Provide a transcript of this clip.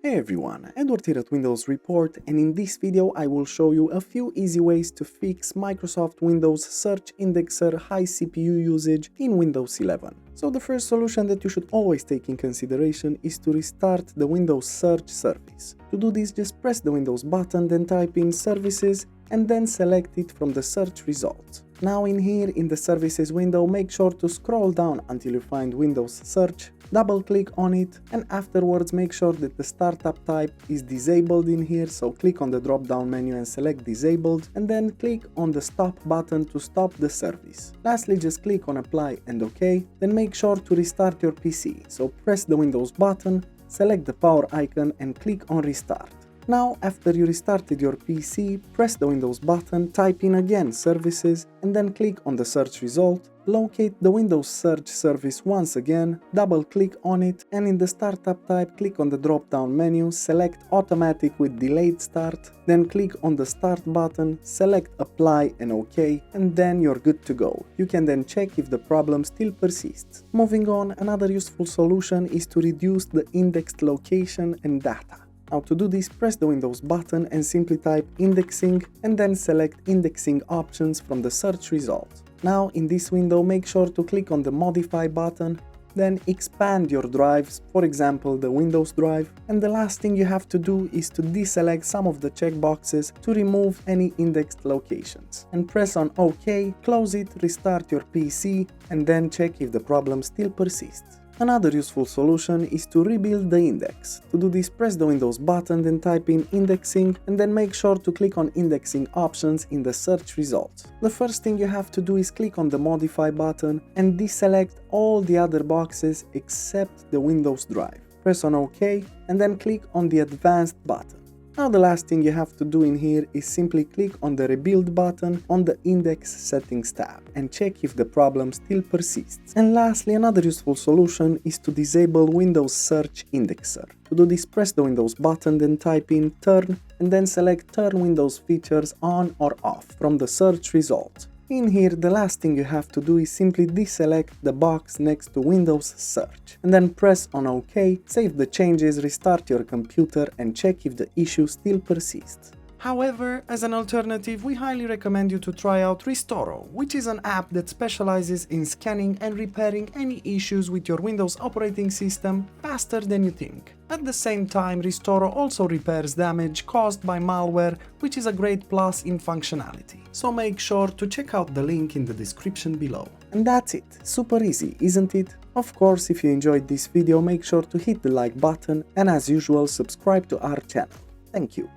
Hey everyone, Edward here at Windows Report, and in this video I will show you a few easy ways to fix Microsoft Windows Search Indexer high CPU usage in Windows 11. So the first solution that you should always take in consideration is to restart the Windows Search service. To do this, just press the Windows button, then type in Services, and then select it from the search results. Now in here in the Services window, make sure to scroll down until you find Windows Search, double click on it, and afterwards make sure that the startup type is disabled in here, so click on the drop down menu and select disabled, and then click on the stop button to stop the service. Lastly, just click on apply and OK, then make sure to restart your PC, so press the Windows button, select the power icon and click on restart. Now, after you restarted your PC, press the Windows button, type in again Services, and then click on the search result, locate the Windows Search service once again, double click on it, and in the startup type, click on the drop-down menu, select Automatic with Delayed Start, then click on the Start button, select Apply and OK, and then you're good to go. You can then check if the problem still persists. Moving on, another useful solution is to reduce the indexed location and data. Now to do this, press the Windows button and simply type indexing and then select indexing options from the search results. Now in this window, make sure to click on the modify button, then expand your drives, for example the Windows drive, and the last thing you have to do is to deselect some of the checkboxes to remove any indexed locations. And press on OK, close it, restart your PC, and then check if the problem still persists. Another useful solution is to rebuild the index. To do this, press the Windows button, then type in indexing, and then make sure to click on indexing options in the search results. The first thing you have to do is click on the modify button and deselect all the other boxes except the Windows drive. Press on OK, and then click on the advanced button. Now the last thing you have to do in here is simply click on the rebuild button on the index settings tab and check if the problem still persists. And lastly, another useful solution is to disable Windows Search Indexer. To do this, press the Windows button, then type in turn and then select turn Windows features on or off from the search result. In here, the last thing you have to do is simply deselect the box next to Windows Search, and then press on OK, save the changes, restart your computer, and check if the issue still persists. However, as an alternative, we highly recommend you to try out Restoro, which is an app that specializes in scanning and repairing any issues with your Windows operating system faster than you think. At the same time, Restoro also repairs damage caused by malware, which is a great plus in functionality. So make sure to check out the link in the description below. And that's it. Super easy, isn't it? Of course, if you enjoyed this video, make sure to hit the like button and as usual, subscribe to our channel. Thank you.